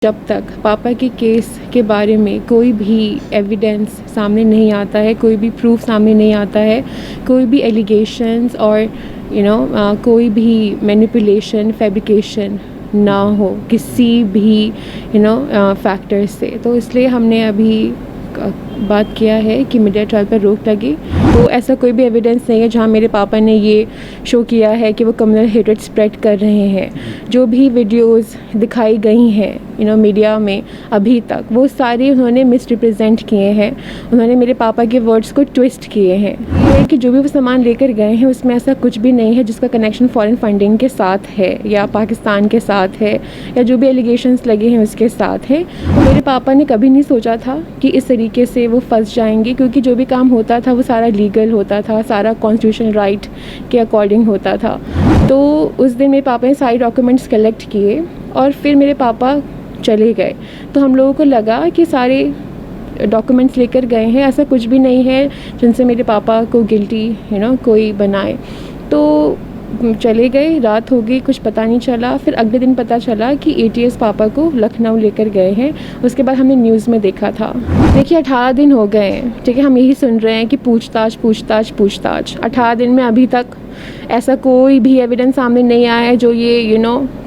जब तक पापा के केस के बारे में कोई भी एविडेंस सामने नहीं आता है, कोई भी प्रूफ सामने नहीं आता है, कोई भी एलिगेशंस और कोई भी मैनिपुलेशन फैब्रिकेशन ना हो किसी भी फैक्टर से, तो इसलिए हमने अभी बात किया है कि मीडिया ट्रायल पर रोक लगे। तो ऐसा कोई भी एविडेंस नहीं है जहां मेरे पापा ने ये शो किया है कि वो कम्युनल हेट्रेड स्प्रेड कर रहे हैं। जो भी वीडियोस दिखाई गई हैं मीडिया में अभी तक, वो सारे उन्होंने मिसरिप्रेजेंट किए हैं, उन्होंने मेरे पापा के वर्ड्स को ट्विस्ट किए हैं। ये है कि जो भी वो सामान लेकर गए हैं उसमें ऐसा कुछ भी नहीं है जिसका कनेक्शन फॉरेन फंडिंग के साथ है या पाकिस्तान के साथ है या जो भी एलिगेशंस लगे हैं उसके साथ है। तो मेरे पापा ने कभी नहीं सोचा था कि इस तरीके से वो फंस जाएंगे, क्योंकि जो भी काम होता था वो सारा लीगल होता था, सारा कॉन्स्टिट्यूशनल राइट के अकॉर्डिंग होता था। तो उस दिन मेरे पापा ने सारे डॉक्यूमेंट्स कलेक्ट किए और फिर मेरे पापा चले गए। तो हम लोगों को लगा कि सारे डॉक्यूमेंट्स लेकर गए हैं, ऐसा कुछ भी नहीं है जिनसे मेरे पापा को गिल्टी कोई बनाए। तो चले गए, रात हो गई, कुछ पता नहीं चला। फिर अगले दिन पता चला कि ATS पापा को लखनऊ लेकर गए हैं। उसके बाद हमने न्यूज़ में देखा था। देखिए 18 दिन हो गए हैं, ठीक है, हम यही सुन रहे हैं कि पूछताछ पूछताछ पूछताछ। 18 दिन में अभी तक ऐसा कोई भी एविडेंस सामने नहीं आया है जो ये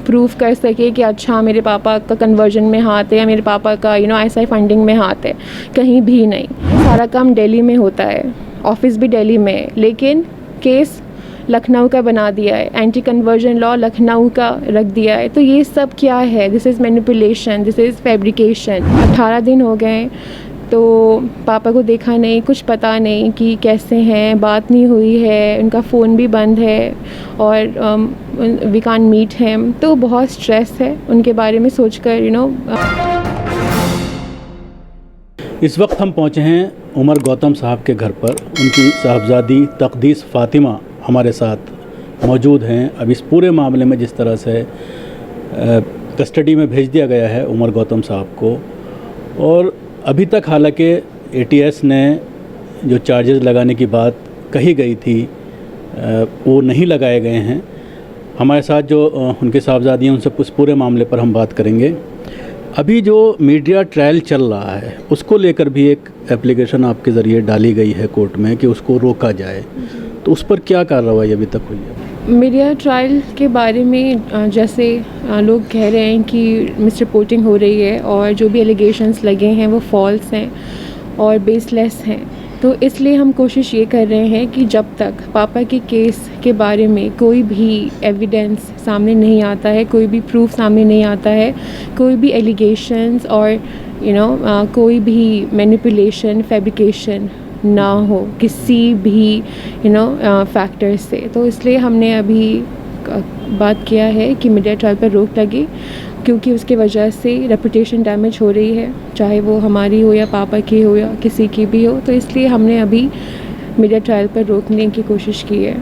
प्रूफ कर सके कि अच्छा मेरे पापा का कन्वर्जन में हाथ है या मेरे पापा का ISI फंडिंग में हाथ है। कहीं भी नहीं। सारा काम दिल्ली में होता है, ऑफिस भी दिल्ली में है, लेकिन केस लखनऊ का बना दिया है, एंटी कन्वर्जन लॉ लखनऊ का रख दिया है। तो ये सब क्या है? This is manipulation, this is fabrication. 18 दिन हो गए तो पापा को देखा नहीं, कुछ पता नहीं कि कैसे हैं, बात नहीं हुई है, उनका फ़ोन भी बंद है और वी कांट मीट हिम। तो बहुत स्ट्रेस है उनके बारे में सोचकर इस वक्त हम पहुंचे हैं उमर गौतम साहब के घर पर। उनकी साहबजादी तकदीस फ़ातिमा हमारे साथ मौजूद हैं। अब इस पूरे मामले में जिस तरह से कस्टडी में भेज दिया गया है उमर गौतम साहब को, और अभी तक हालांकि ATS ने जो चार्जेस लगाने की बात कही गई थी वो नहीं लगाए गए हैं। हमारे साथ जो उनके साहबजादी हैं उनसे उस पूरे मामले पर हम बात करेंगे। अभी जो मीडिया ट्रायल चल रहा है उसको लेकर भी एक एप्लीकेशन आपके ज़रिए डाली गई है कोर्ट में कि उसको रोका जाए, तो उस पर क्या कार्रवाई अभी तक हुई है? मीडिया ट्रायल के बारे में जैसे लोग कह रहे हैं कि मिस रिपोर्टिंग हो रही है और जो भी एलिगेशंस लगे हैं वो फॉल्स हैं और बेसलेस हैं। तो इसलिए हम कोशिश ये कर रहे हैं कि जब तक पापा के केस के बारे में कोई भी एविडेंस सामने नहीं आता है, कोई भी प्रूफ सामने नहीं आता है, कोई भी एलिगेशंस और कोई भी मैनिपुलेशन फैब्रिकेशन ना हो किसी भी फैक्टर से, तो इसलिए हमने अभी बात किया है कि मीडिया ट्रायल पर रोक लगे, क्योंकि उसकी वजह से रेपुटेशन डैमेज हो रही है, चाहे वो हमारी हो या पापा की हो या किसी की भी हो। तो इसलिए हमने अभी मीडिया ट्रायल पर रोकने की कोशिश की है।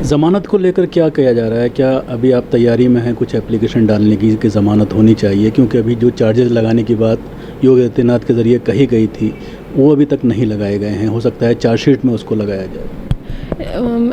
ज़मानत को लेकर क्या किया जा रहा है? क्या अभी आप तैयारी में हैं कुछ एप्लीकेशन डालने की कि ज़मानत होनी चाहिए? क्योंकि अभी जो चार्जेस लगाने की बात योगी आदित्यनाथ के ज़रिए कही गई थी वो अभी तक नहीं लगाए गए हैं। हो सकता है चार्जशीट में उसको लगाया जाए।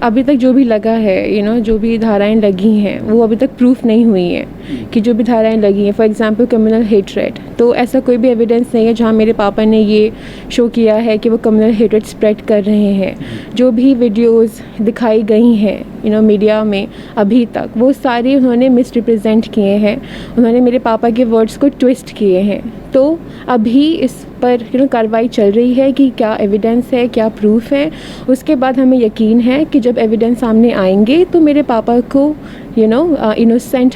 अभी तक जो भी लगा है जो भी धाराएं लगी हैं वो अभी तक प्रूफ नहीं हुई हैं कि जो भी धाराएं लगी हैं, फॉर एग्जांपल कम्युनल हेट्रेड, तो ऐसा कोई भी एविडेंस नहीं है जहां मेरे पापा ने ये शो किया है कि वो कम्युनल हेट्रेड स्प्रेड कर रहे हैं। जो भी वीडियोस दिखाई गई हैं मीडिया में अभी तक, वो सारे उन्होंने मिसरिप्रेजेंट किए हैं, उन्होंने मेरे पापा के वर्ड्स को ट्विस्ट किए हैं। तो अभी इस पर कार्रवाई चल रही है कि क्या एविडेंस है, क्या प्रूफ है। उसके बाद हमें यकीन है कि जब एविडेंस सामने आएंगे तो मेरे पापा को इनोसेंट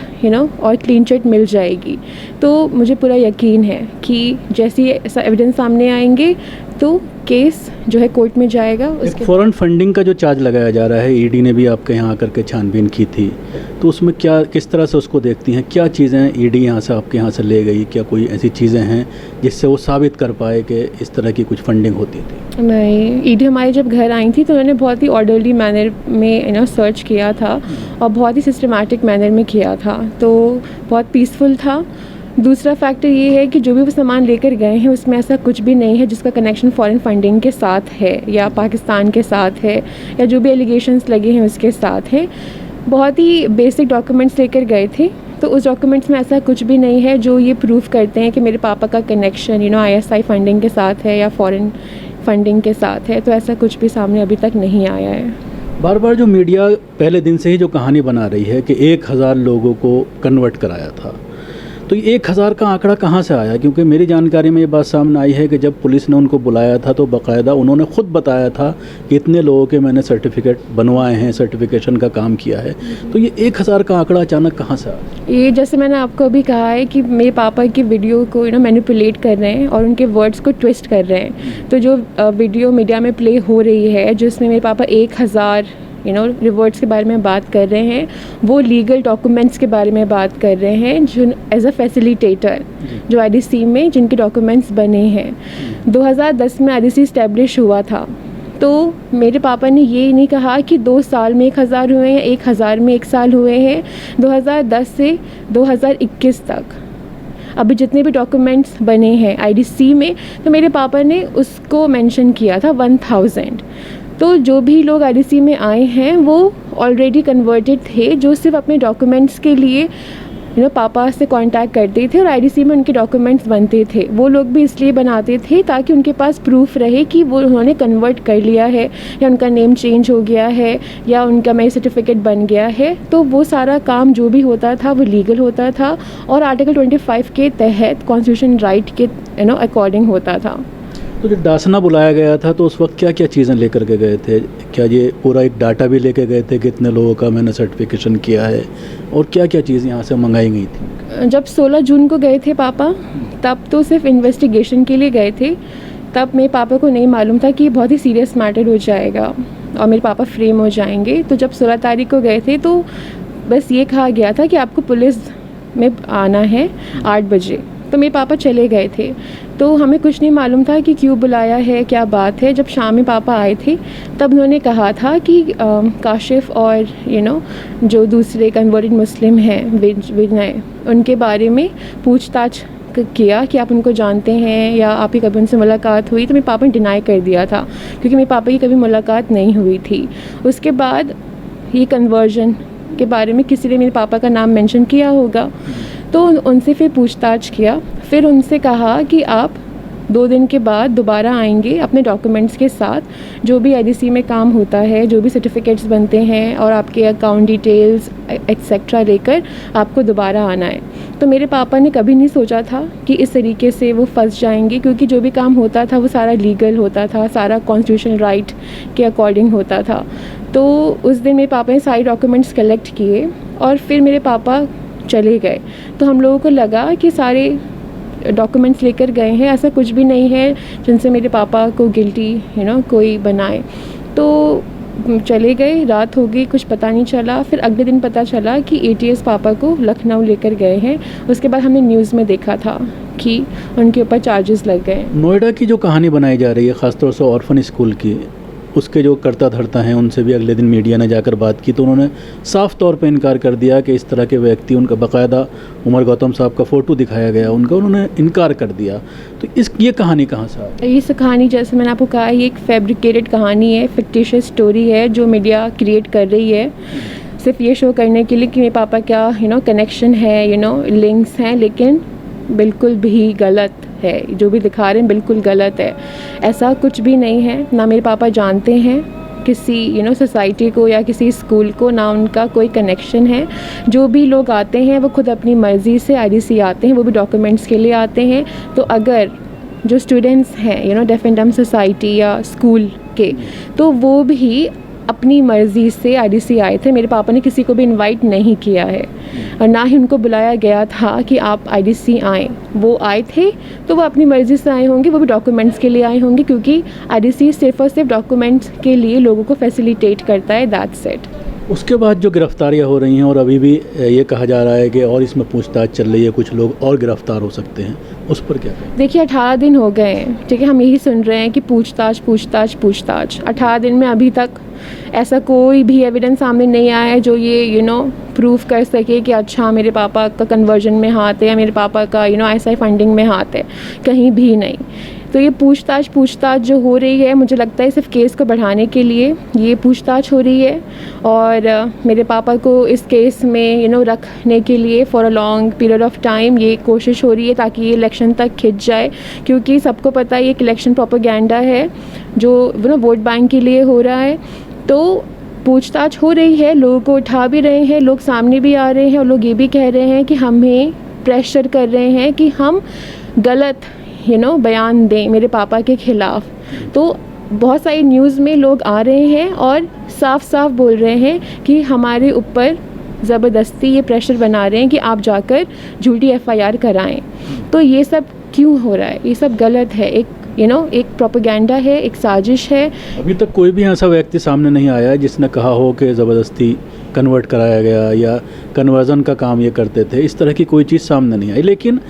और क्लीन चिट मिल जाएगी। तो मुझे पूरा यकीन है कि जैसे ही ऐसा एविडेंस सामने आएंगे तो केस जो है कोर्ट में जाएगा। उसके फॉरेन फंडिंग का जो चार्ज लगाया जा रहा है, ED ने भी आपके यहाँ आकर के छानबीन की थी, तो उसमें क्या किस तरह से उसको देखती हैं? क्या चीज़ें ED यहाँ से आपके यहाँ से ले गई? क्या कोई ऐसी चीज़ें हैं जिससे वो साबित कर पाए कि इस तरह की कुछ फंडिंग होती थी? नहीं, ED हमारे जब घर आई थी तो उन्होंने बहुत ही ऑर्डरली मैनर में सर्च किया था और बहुत ही सिस्टमेटिक मैनर में किया था, तो बहुत पीसफुल था। दूसरा फैक्टर ये है कि जो भी वो सामान लेकर गए हैं उसमें ऐसा कुछ भी नहीं है जिसका कनेक्शन फॉरेन फंडिंग के साथ है या पाकिस्तान के साथ है या जो भी एलिगेशंस लगे हैं उसके साथ है। बहुत ही बेसिक डॉक्यूमेंट्स लेकर गए थे, तो तो उस डॉक्यूमेंट्स में ऐसा कुछ भी नहीं है जो ये प्रूफ करते हैं कि मेरे पापा का कनेक्शन ISI फंडिंग के साथ है या फॉरेन फंडिंग के साथ है। तो ऐसा कुछ भी सामने अभी तक नहीं आया है। बार बार जो मीडिया पहले दिन से ही जो कहानी बना रही है कि 1000 लोगों को कन्वर्ट कराया था, तो ये 1000 का आंकड़ा कहाँ से आया? क्योंकि मेरी जानकारी में ये बात सामने आई है कि जब पुलिस ने उनको बुलाया था तो बाकायदा उन्होंने ख़ुद बताया था कि इतने लोगों के मैंने सर्टिफिकेट बनवाए हैं, सर्टिफिकेशन का काम किया है। तो ये 1000 का आंकड़ा अचानक कहाँ से आया? ये जैसे मैंने आपको अभी कहा है कि मेरे पापा की वीडियो को मैनिपुलेट कर रहे हैं और उनके वर्ड्स को ट्विस्ट कर रहे हैं। तो जो वीडियो मीडिया में प्ले हो रही है जिसमें मेरे पापा 1000 रिवॉर्ड्स के बारे में बात कर रहे हैं, वो लीगल डॉक्यूमेंट्स के बारे में बात कर रहे हैं जो एज अ फैसिलिटेटर जो IDC में जिनके डॉक्यूमेंट्स बने हैं। 2010 में IDC इस्टेब्लिश हुआ था। तो मेरे पापा ने ये नहीं कहा कि 2 साल में 1000 हुए हैं, 1000 में 1 साल हुए हैं। 2010 से 2021 तक अभी जितने भी डॉक्यूमेंट्स बने हैं IDC में, तो मेरे पापा ने उसको मेंशन किया था 1000। तो जो भी लोग IDC में आए हैं वो ऑलरेडी कन्वर्टेड थे, जो सिर्फ अपने डॉक्यूमेंट्स के लिए पापा से कांटेक्ट करते थे और IDC में उनके डॉक्यूमेंट्स बनते थे। वो लोग भी इसलिए बनाते थे ताकि उनके पास प्रूफ रहे कि वो उन्होंने कन्वर्ट कर लिया है या उनका नेम चेंज हो गया है या उनका मैरिज सर्टिफिकेट बन गया है। तो वो सारा काम जो भी होता था वो लीगल होता था और आर्टिकल 25 के तहत कॉन्स्टिट्यूशन राइट के अकॉर्डिंग होता था। तो जब दासना बुलाया गया था तो उस वक्त क्या क्या चीज़ें लेकर के गए थे? क्या ये पूरा एक डाटा भी लेके गए थे कितने लोगों का मैंने सर्टिफिकेशन किया है और क्या क्या चीज़ यहाँ से मंगाई गई थी? जब 16 जून को गए थे पापा, तब तो सिर्फ इन्वेस्टिगेशन के लिए गए थे। तब मेरे पापा को नहीं मालूम था कि बहुत ही सीरियस मैटर हो जाएगा और मेरे पापा फ्रेम हो जाएंगे। तो जब 16 तारीख को गए थे तो बस ये कहा गया था कि आपको पुलिस में आना है 8 बजे। तो मेरे पापा चले गए थे। तो हमें कुछ नहीं मालूम था कि क्यों बुलाया है, क्या बात है। जब शाम में पापा आए थे तब उन्होंने कहा था कि काशिफ और जो दूसरे कन्वर्टेड मुस्लिम हैं विनय, उनके बारे में पूछताछ किया कि आप उनको जानते हैं या आपकी कभी उनसे मुलाकात हुई। तो मेरे पापा ने डिनाई कर दिया था क्योंकि मेरे पापा की कभी मुलाकात नहीं हुई थी। उसके बाद ये कन्वर्जन के बारे में किसी ने मेरे पापा का नाम मेंशन किया होगा, तो उनसे फिर पूछताछ किया। फिर उनसे कहा कि आप 2 दिन के बाद दोबारा आएंगे अपने डॉक्यूमेंट्स के साथ, जो भी IDC में काम होता है, जो भी सर्टिफिकेट्स बनते हैं और आपके अकाउंट डिटेल्स एक्सेट्रा लेकर आपको दोबारा आना है। तो मेरे पापा ने कभी नहीं सोचा था कि इस तरीके से वो फंस जाएंगे, क्योंकि जो भी काम होता था वो सारा लीगल होता था, सारा कॉन्स्टिट्यूशनल राइट के अकॉर्डिंग होता था। तो उस दिन मेरे पापा ने सारे डॉक्यूमेंट्स कलेक्ट किए और फिर मेरे पापा चले गए। तो हम लोगों को लगा कि सारे डॉक्यूमेंट्स लेकर गए हैं, ऐसा कुछ भी नहीं है जिनसे मेरे पापा को गिल्टी कोई बनाए। तो चले गए, रात हो गई, कुछ पता नहीं चला। फिर अगले दिन पता चला कि ATS पापा को लखनऊ लेकर गए हैं। उसके बाद हमने न्यूज़ में देखा था कि उनके ऊपर चार्जेस लग गए। नोएडा की जो कहानी बनाई जा रही है ख़ासतौर से ऑर्फन स्कूल की, उसके जो करता धरता हैं उनसे भी अगले दिन मीडिया ने जाकर बात की तो उन्होंने साफ़ तौर पे इनकार कर दिया कि इस तरह के व्यक्ति, उनका बाकायदा उमर गौतम साहब का फ़ोटो दिखाया गया उनका, उन्होंने इनकार कर दिया। तो ये कहानी कहाँ से आई? इस कहानी जैसे मैंने आपको कहा, ये एक फैब्रिकेटेड कहानी है, फिक्टिशियस स्टोरी है जो मीडिया क्रिएट कर रही है सिर्फ ये शो करने के लिए कि मेरे पापा क्या कनेक्शन है, लिंक्स हैं, लेकिन बिल्कुल भी गलत है। जो भी दिखा रहे हैं बिल्कुल गलत है। ऐसा कुछ भी नहीं है। ना मेरे पापा जानते हैं किसी सोसाइटी को या किसी स्कूल को, ना उनका कोई कनेक्शन है। जो भी लोग आते हैं वो खुद अपनी मर्ज़ी से IDC आते हैं, वो भी डॉक्यूमेंट्स के लिए आते हैं। तो अगर जो स्टूडेंट्स हैं डेफ एंड डम सोसाइटी या स्कूल के, तो वो भी अपनी मर्ज़ी से IDC आए थे। मेरे पापा ने किसी को भी इनवाइट नहीं किया है और ना ही उनको बुलाया गया था कि आप IDC आएँ। वो आए थे तो वो अपनी मर्ज़ी से आए होंगे, वो भी डॉक्यूमेंट्स के लिए आए होंगे, क्योंकि IDC सिर्फ और सिर्फ डॉक्यूमेंट्स के लिए लोगों को फैसिलिटेट करता है। That's it. उसके बाद जो गिरफ्तारियां हो रही हैं और अभी भी ये कहा जा रहा है कि और इसमें पूछताछ चल रही है, कुछ लोग और गिरफ्तार हो सकते हैं, उस पर क्या कहें? देखिए 18 दिन हो गए हैं, ठीक है, हम यही सुन रहे हैं कि पूछताछ पूछताछ पूछताछ। 18 दिन में अभी तक ऐसा कोई भी एविडेंस सामने नहीं आया है जो ये प्रूफ कर सके कि अच्छा मेरे पापा का कन्वर्जन में हाथ है या मेरे पापा का ISI फंडिंग में हाथ है। कहीं भी नहीं। तो ये पूछताछ जो हो रही है, मुझे लगता है सिर्फ केस को बढ़ाने के लिए ये पूछताछ हो रही है। और मेरे पापा को इस केस में रखने के लिए for a long period of time ये कोशिश हो रही है ताकि ये इलेक्शन तक खिंच जाए, क्योंकि सबको पता है ये इलेक्शन प्रोपेगेंडा है जो वोट बैंक के लिए हो रहा है। तो पूछताछ हो रही है, लोगों को उठा भी रहे हैं, लोग सामने भी आ रहे हैं और लोग ये भी कह रहे हैं कि हमें प्रेशर कर रहे हैं कि हम गलत बयान दें मेरे पापा के ख़िलाफ़। तो बहुत सारी न्यूज़ में लोग आ रहे हैं और साफ साफ बोल रहे हैं कि हमारे ऊपर ज़बरदस्ती ये प्रेशर बना रहे हैं कि आप जाकर झूठी FIR कराएं। तो ये सब क्यों हो रहा है? ये सब गलत है, एक प्रोपेगेंडा है, एक साजिश है। अभी तक कोई भी ऐसा व्यक्ति सामने नहीं आया है जिसने कहा हो कि ज़बरदस्ती कन्वर्ट कराया गया या कन्वर्ज़न का काम ये करते थे। इस तरह की कोई चीज़ सामने नहीं आई। लेकिन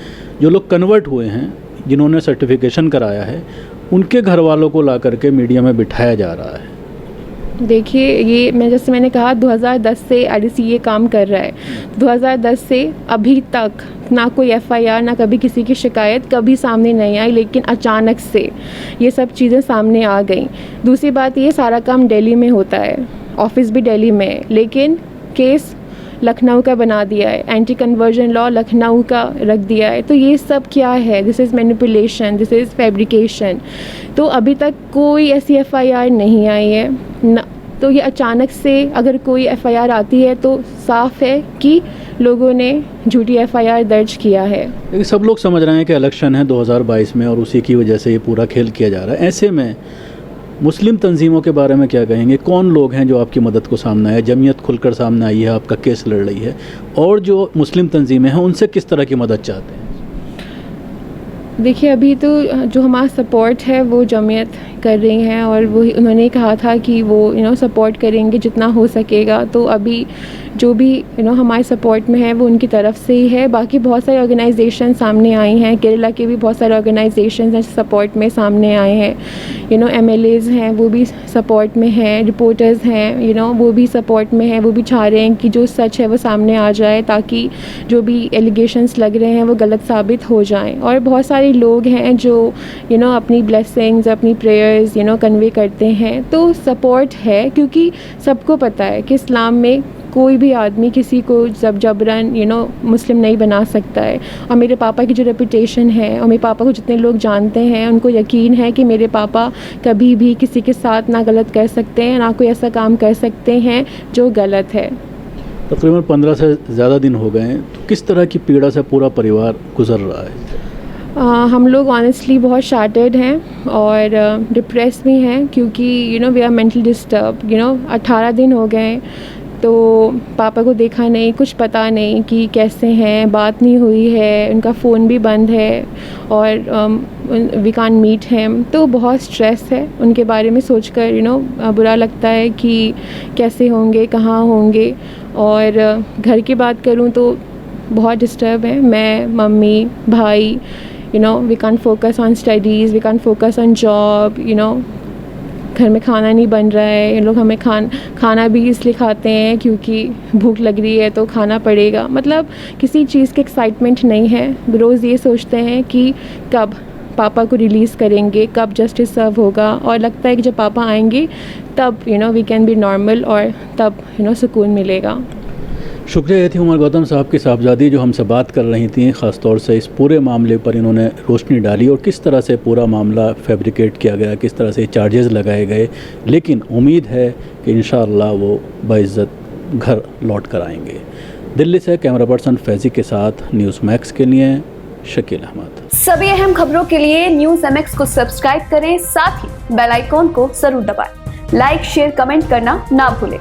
जो लोग कन्वर्ट हुए हैं, जिन्होंने सर्टिफिकेशन कराया है, उनके घर वालों को ला करके मीडिया में बिठाया जा रहा है। देखिए, ये जैसे मैंने कहा 2010 से IDC ये काम कर रहा है। 2010 से अभी तक ना कोई FIR, ना कभी किसी की शिकायत कभी सामने नहीं आई, लेकिन अचानक से ये सब चीज़ें सामने आ गई। दूसरी बात, ये सारा काम दिल्ली में होता है, ऑफिस भी दिल्ली में है, लेकिन केस लखनऊ का बना दिया है, एंटी कन्वर्जन लॉ लखनऊ का रख दिया है। तो ये सब क्या है? This is manipulation, this is fabrication. तो अभी तक कोई ऐसी FIR नहीं आई है ना। तो ये अचानक से अगर कोई FIR आती है तो साफ है कि लोगों ने झूठी FIR दर्ज किया है। लेकिन सब लोग समझ रहे हैं कि इलेक्शन है 2022 में और उसी की वजह से ये पूरा खेल किया जा रहा है। ऐसे में मुस्लिम तंजीमों के बारे में क्या कहेंगे? कौन लोग हैं जो आपकी मदद को सामने आए? जमीयत खुलकर सामने आई है, आपका केस लड़ रही है, और जो मुस्लिम तंजीमें हैं उनसे किस तरह की मदद चाहते हैं? देखिए, अभी तो जो हमारा सपोर्ट है वो जमीयत कर रही हैं और वो उन्होंने कहा था कि वो सपोर्ट करेंगे जितना हो सकेगा। तो अभी जो भी हमारे सपोर्ट में है वो उनकी तरफ से ही है। बाकी बहुत सारे ऑर्गेनाइजेशन सामने आई हैं, केरला के भी बहुत सारे ऑर्गेनाइजेशन हैं सपोर्ट में सामने आए हैं। MLAs हैं वो भी सपोर्ट में हैं, रिपोर्टर्स हैं वो भी सपोर्ट में हैं। वो भी चाह रहे हैं कि जो सच है वो सामने आ जाए ताकि जो भी एलिगेशंस लग रहे हैं वो गलत साबित हो जाएं। और बहुत सारे लोग हैं जो अपनी ब्लेसिंग्स, अपनी प्रेयर्स कन्वे करते हैं। तो सपोर्ट है, क्योंकि सबको पता है कि इस्लाम में कोई भी आदमी किसी को जबरन मुस्लिम नहीं बना सकता है। और मेरे पापा की जो रेपुटेशन है और मेरे पापा को जितने लोग जानते हैं उनको यकीन है कि मेरे पापा कभी भी किसी के साथ ना गलत कर सकते हैं, ना कोई ऐसा काम कर सकते हैं जो गलत है। तकरीबन 15 से ज़्यादा दिन हो गए हैं, तो किस तरह की पीड़ा से पूरा परिवार गुजर रहा है? हम लोग ऑनेस्टली बहुत शार्टेड हैं और डिप्रेस भी हैं, क्योंकि वी आर मेंटली डिस्टर्ब। 18 दिन हो गए तो पापा को देखा नहीं, कुछ पता नहीं कि कैसे हैं, बात नहीं हुई है, उनका फ़ोन भी बंद है और वी कांट मीट हिम। तो बहुत स्ट्रेस है उनके बारे में सोचकर बुरा लगता है कि कैसे होंगे, कहाँ होंगे। और घर की बात करूँ तो बहुत डिस्टर्ब है। मैं, मम्मी, भाई, we can't focus on studies, we can't focus on job, घर में खाना नहीं बन रहा है। ये लोग हमें खाना भी इसलिए खाते हैं क्योंकि भूख लग रही है तो खाना पड़ेगा। मतलब किसी चीज़ की एक्साइटमेंट नहीं है। रोज़ ये सोचते हैं कि कब पापा को रिलीज़ करेंगे, कब जस्टिस सर्व होगा, और लगता है कि जब पापा आएंगे तब वी कैन बी नॉर्मल और तब सुकून मिलेगा। शुक्रिया। ये थी उमर गौतम साहब की साहबजादी जो हमसे बात कर रही थी। ख़ास तौर से इस पूरे मामले पर इन्होंने रोशनी डाली और किस तरह से पूरा मामला फैब्रिकेट किया गया, किस तरह से चार्जेस लगाए गए। लेकिन उम्मीद है कि इंशाअल्लाह वो बाइज़्ज़त घर लौट कर आएंगे। दिल्ली से कैमरा पर्सन फैज़ी के साथ न्यूज़ मैक्स के लिए शकील अहमद। सभी अहम खबरों के लिए न्यूज़ MX को सब्सक्राइब करें, साथ ही बेल आइकॉन को जरूर दबाएं। लाइक, शेयर, कमेंट करना ना भूलें।